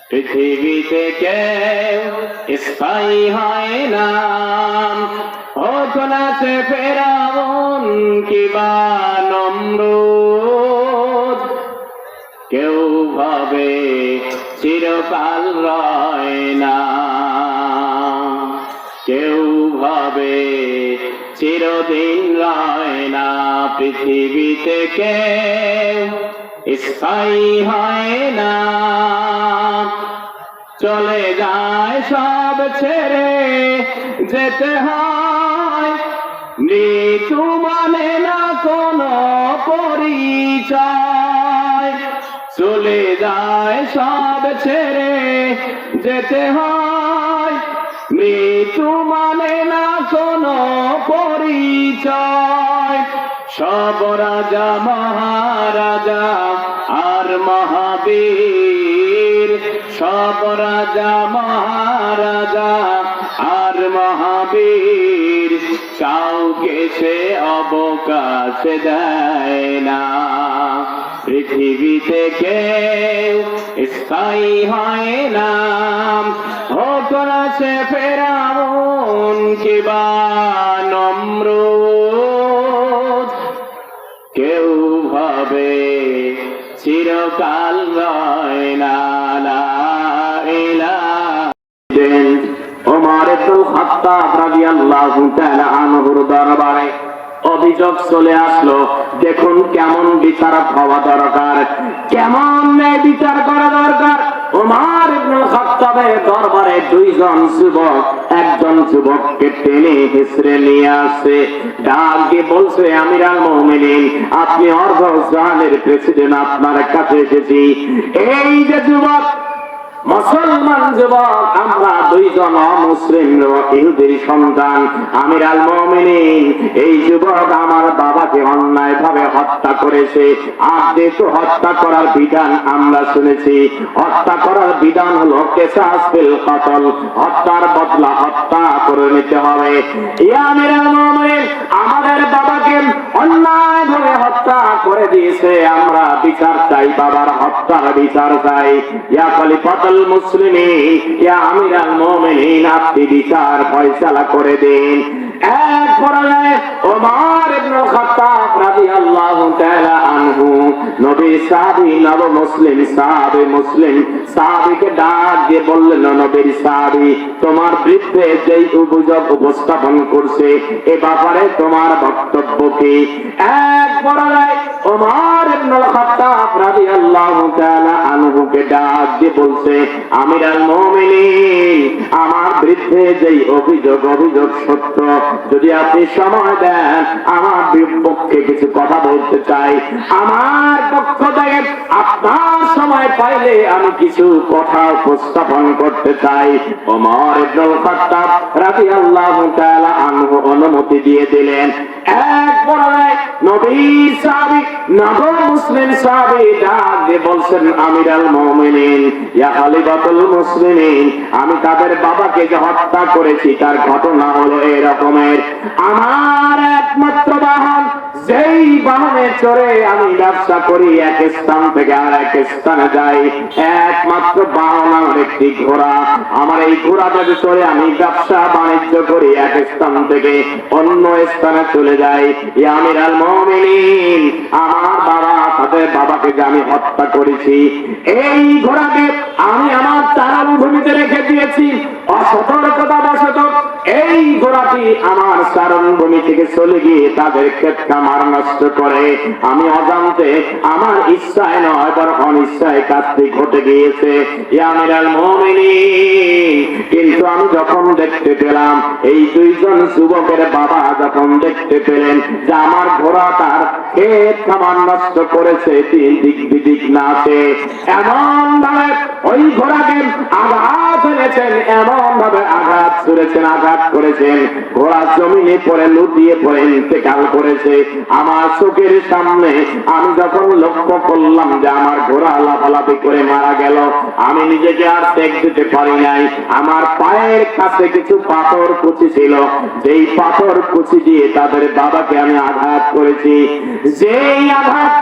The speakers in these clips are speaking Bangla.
পৃথিবীতে কেউ স্থায়ী হয় না, হোক না সে ফেরাউন কিবা নমরুদ। কেউ ভাবে চিরকাল রয় না, কেউ ভাবে চিরদিন রয় না। পৃথিবীতে কেউ স্থায়ী হয় না, চলে যায় সব ছেড়ে যেতে হয়। মৃত্যু মানে না কোনো পরিচয়, চলে যায় সব ছেড়ে যেতে হয়। মৃত্যু মানে না কোনো পরিচয়। সব রাজা মহারাজা আর মহাবীর, সব রাজা মহারাজা আর মহাবীর, কাউকে সে অবকাশ দেয় না। পৃথিবীতে কেউ স্থায়ী হয় না, হোক না সে ফেরাউন কিবা নমরুদ। কেউ ভাবে চিরকাল রয় না। ওমর ইবনুল খাত্তাব রাদিয়াল্লাহু তাআলা আনহুর দরবারে অভিযোগ চলে আসলো, দেখুন কেমন বিচারক হওয়া দরকার, কেমন বিচার করা দরকার। ওমর ইবনুল খাত্তাবের দরবারে দুইজন যুবক একজন যুবককে টেনে হিসড়ে নিয়ে আসে, ডাক দিয়ে বলছে, আমিরাল মুমিনিন, আপনি অর্ধ জাহানের প্রেসিডেন্ট, আপনার কাছে এসেছি। এই যে যুবক, মুসলমান যুবক, আমরা দুইজন অমুসলিম ইহুদির সন্তান। আমিরাল মুমিনিন, এই যুবক আমার বাবাকে অন্যায় ভাবে হত্যা করেছে। আর যেহেতু হত্যা করার বিধান আমরা শুনেছি, হত্যা করার বিধান হলো কিসাস বিল কতল, হত্যার বদলা হত্যা করে নিতে হবে। ইয়া আমিরাল মুমিনিন, আমাদের বাবাকে অন্যায় ভাবে হত্যা করে দিয়েছে, আমরা বিচার চাই, বাবার হত্যার বিচার চাই। ইয়া খলিফাতুল মুসলিমিন, ইয়া আমিরাল মুমিনিন, আপনি বিচার ফয়সালা করে দিন। এক পর্যায়ে ওমর ইবনুল খাত্তাব রাদিয়াল্লাহু তাআলা আনহু নবী সাহাবী, নব মুসলিম সাহাবী, মুসলিম সাহাবীকে ডাক দিয়ে বললেন, নবীর সাহাবী, তোমার বিরুদ্ধে যেই অভিযোগ উপস্থাপন করছে এ ব্যাপারে তোমার বক্তব্য কি? এক পর্যায়ে ওমর ইবনুল খাত্তাব রাদিয়াল্লাহু তাআলা আনহুকে ডাক দিয়ে বলছে, আমিরাল মুমিনিন, আমার বিরুদ্ধে যেই অভিযোগ সত্য, যদি আপনি সময় দেন আমার পক্ষে কিছু কথা বলতে চাই। আমার পক্ষ থেকে আপনার সময় পাইলে আমি কিছু কথা উপস্থাপন করতে চাই। ওমর ইবনুল খাত্তাব রাদিয়াল্লাহু তাআলা আনহু অনুমতি দিয়ে দিলেন। এক পর্যায়ে নবীর সাহাবী, নব মুসলিম সাহাবী ডাক দিয়ে বলছেন, আমিরাল মুমিনিন, ইয়া খলিফাতুল মুসলিমিন, আমি তাদের বাবাকে যে হত্যা করেছি তার ঘটনা হলো এরকমের। আমার একমাত্র বাহন, যেই বাহনে চড়ে আমি ব্যবসা করি, এক স্থান থেকে আর এক স্থানে যাই, একমাত্র বাহন আমার একটি ঘোড়া। আমার এই ঘোড়াটাকে চড়ে আমি ব্যবসা বাণিজ্য করি, এক স্থান থেকে অন্য স্থানে চলে যাই। ইয়া আমিরাল মুমিনিন, আমার বাবা, তাদের বাবাকে যে আমি হত্যা করেছি, এই ঘোড়াকে আমি আমার চারণভূমিতে রেখে দিয়েছি। অসতর্কতা বশত এই ঘোড়াটি আমার চারণভূমি থেকে চলে গিয়ে তাদের ক্ষেত খামার নষ্ট করে। আমি অজান্তে, আমার ইচ্ছায় নয় বরং অনিচ্ছায় কাজটি ঘটে গিয়েছে। ইয়া আমিরাল মুমিনিন, কিন্তু আমি যখন দেখতে পেলাম, এই দুইজন যুবকের বাবা যখন দেখতে পেলেন যে আমার ঘোড়া তার ক্ষেত খামার নষ্ট করেছে, তিন দিক বিদিক না আছে, এমন ভাবে ওই ঘোড়াকে আঘাত এনেছেন, এমন ভাবে আঘাত আঘাত করেছেন, আঘাত করেছেন, ঘোড়া জমিনে পড়ে লুটিয়ে পড়ে ইন্তেকাল করেছে। আমার চোখের সামনে আমি যখন লক্ষ্য করলাম যে আমার ঘোড়া লাফালাফি করে মারা গেল, আমি নিজেকে আর ত্যাগ দিতে পারি নাই। আমার পায়ের কাছে কিছু পাথর কুচি ছিল, যেই পাথর কুচি দিয়ে তাদের বাবাকে আমি আঘাত করেছি। যেই আঘাত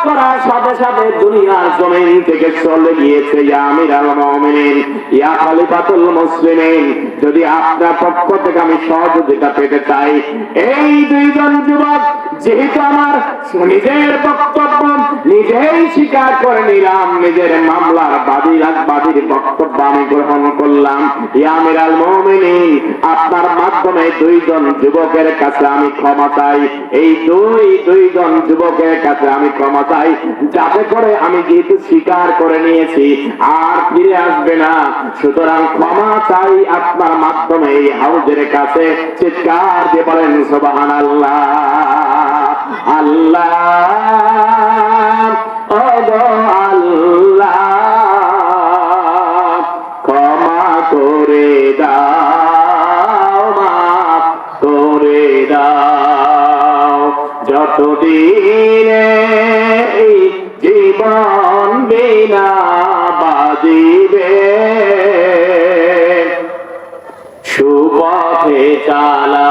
করার সাথে সাথে দুনিয়ার জমিন থেকে চলে গিয়েছে ইয়া আমিরাল মুমিনিন, ইয়া খলিফাতুল মুসলিমিন। যদি আপনার পক্ষ থেকে আমি সহযোগিতা পেতে চাই, এই দুইজন যুবক যেহেতু আমার নিজের বক্তব্য নিজেই স্বীকার করে নিলাম, নিজের মামলার বাদীর বক্তব্য আমি গ্রহণ করলাম, ইয়া আমিরাল মুমিনিন, আপনার মাধ্যমে দুইজন যুবকের কাছে আমি ক্ষমা চাই। এই দুইজন যুবকের কাছে আমি ক্ষমা চাই, যাতে করে আমি যেহেতু স্বীকার করে নিয়েছি আর ফিরে আসবে না, সুতরাং ক্ষমা চাই আপনার মাধ্যমে এই হাউজের কাছে। চিৎকার দিয়ে বলেন সুবহানাল্লাহ। আল্লাহ আল্লাহ ক্ষমা করে দাও, মাফ করে দাও। যতদিনে জীবন বিনা বাজিবে, সুপথে চালা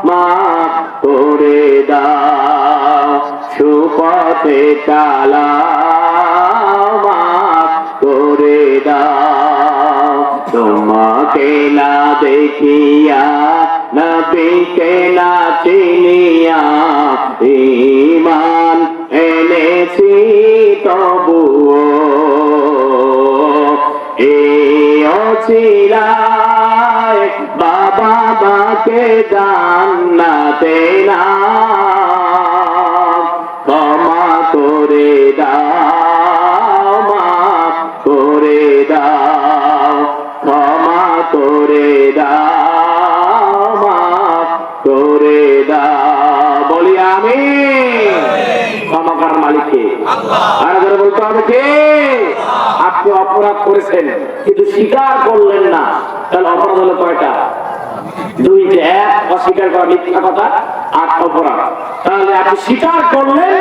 মাফ করে দাও, সুপথে চালা মাফ করে দাও। তোমাকে না দেখিয়া নবীকে না চিনিয়া ঈমান এনেছি তবুও, এই অছিলায় বাবা মাকে জান্নাতে না ক্ষমা করে দাও, মাফ করে দাও, ক্ষমা করে দাও, মাফ করে দাও। বলি আমি ক্ষমা করার মালিককে আর বলতে হবে কে? আপনি অপরাধ করেছেন কিন্তু স্বীকার করলেন না, তাহলে অপরাধ হলো কয়টা? দুইটা। এক, অস্বীকার করা, মিথ্যা কথা, আর অপরাধ। তাহলে আপনি স্বীকার করলেন,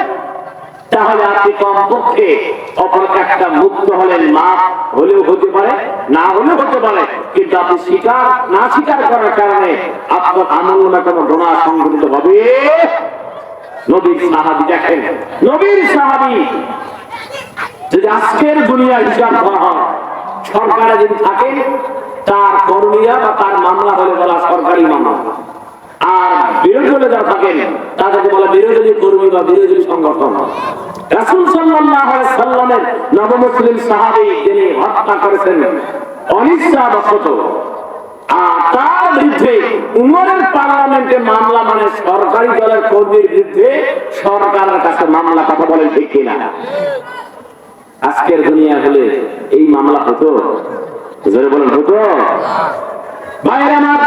তাহলে আপনি কমপক্ষে অপরাধ একটা মুক্ত হলেন। মাফ হলেও হতে পারে, না হলেও হতে পারে, কিন্তু আপনি না স্বীকার করার কারণে আপনার আমলনামা কোনো গুনাহ সংঘটিত হবে। নবীর সাহাবী দেখেন, নবীর সাহাবী যদি আজকের দুনিয়ার হিসাব করা হয়, সরকারে যদি থাকেন তার কর্মীরা বা তার মামলা হলে বলা সরকারি মামলা, আর বিরোধী দলে যারা থাকেন তাদেরকে বলা বিরোধী কর্মী বা বিরোধী সংগঠন। রাসূল সাল্লাল্লাহু আলাইহি সাল্লামের নবমুসলিম সাহাবী যিনি হত্যা করেছেন অনিচ্ছাবশত, আর তার বিরুদ্ধে উমরের পার্লামেন্টে মামলা, মানে সরকারি দলের কর্মীর বিরুদ্ধে সরকারের কাছে মামলা। কথা বলেন ঠিক কিনা? আজকের দুনিয়া হলে এই মামলা হতো? জোরে বলেন হতো? ভাইরা আমার,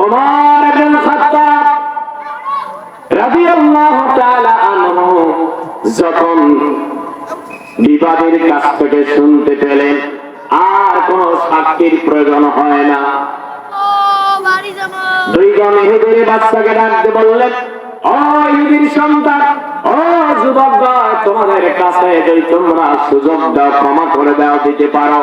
ওমর ইবনে খাত্তাব রাদিয়াল্লাহু তাআলা আনহু যখন বিবাদের কাছ থেকে শুনতে পেলেন আর কোন সাক্ষীর প্রয়োজন হয় না, দুইজন ইহুদির বাচ্চাকে ডাকতে বললেন, ও ইহুদির সন্তান, ও যুবকগণ, তোমাদের কাছে যদি তোমরা সুযোগ দাও, ক্ষমা করে দাও, দিতে পারো,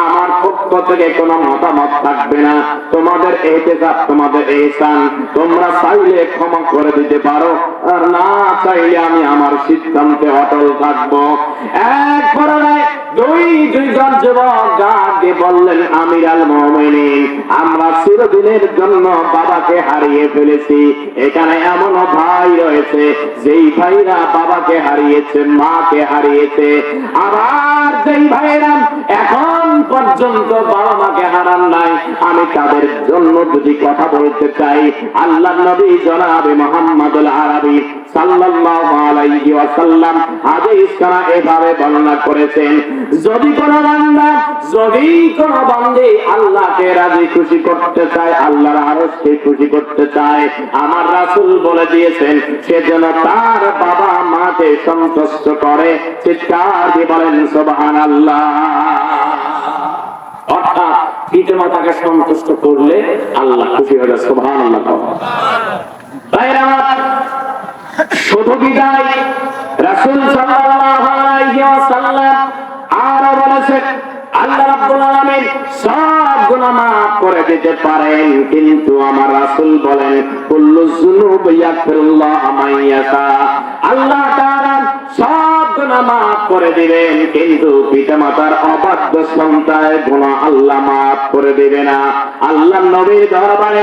আমার পক্ষ থেকে কোনো মতামত থাকবে না। তোমাদের এহতেসাব, তোমাদের ihsan, তোমরা চাইলে ক্ষমা করে দিতে পারো, আর না চাইলে আমি আমার সিদ্ধান্তে অটল থাকবো। এক পরে দুইজন যুবক ডাকে বললেন, আমিরাল মুমিনিন, আমরা চিরদিনের জন্য বাবাকে হারিয়ে ফেলেছি। এখানে এমন ভাই রয়েছে যেই ভাইরা বাবাকে হারিয়েছে, মাকে হারিয়েছে, আবার যেই ভাইরা এখন পর্যন্ত বাবা মাকে হারান নাই। আমি তাদের জন্য যদি কথা বলতে চাই, আল্লাহর নবী জনাবে মুহাম্মদুল আরবি সাল্লাল্লাহু আলাইহি ওয়াসাল্লাম হাদিস কানা এভাবে বর্ণনা করেছেন, যদি কোনো বান্দা আল্লাহকে রাজি খুশি করতে চায়, আল্লাহর আরশকে খুশি করতে চায়, আমার রাসূল বলে দিয়েছেন সে যেন তার বাবা মাকে সন্তুষ্ট করে। চিৎকার দিয়ে বলেন সুবহানাল্লাহ। অর্থাৎ পিতা মাতাকে সন্তুষ্ট করলে আল্লাহ খুশি হয়ে যাবে। সুবহানাল্লাহ। ভাইরা আমার, শুধু বিদায়, রাসূল সাল্লাল্লাহু আলাইহি ওয়াসাল্লাম আরো বলেছেন আল্লাহ রাব্বুল আলামিন সব গুনাহ মাফ করে দিতে পারেন, কিন্তু আমার রাসূল বলেন কুল্লু যুনুবি ইয়াগফিরুল্লাহু মান ইয়াশা। আল্লাহ তাআলা সব গুনাহ মাফ করে দিবেন, কিন্তু পিতামাতার অবাধ্য সন্তানের গুনাহ আল্লাহ মাফ করে দিবে না। আল্লাহর নবীর দরবারে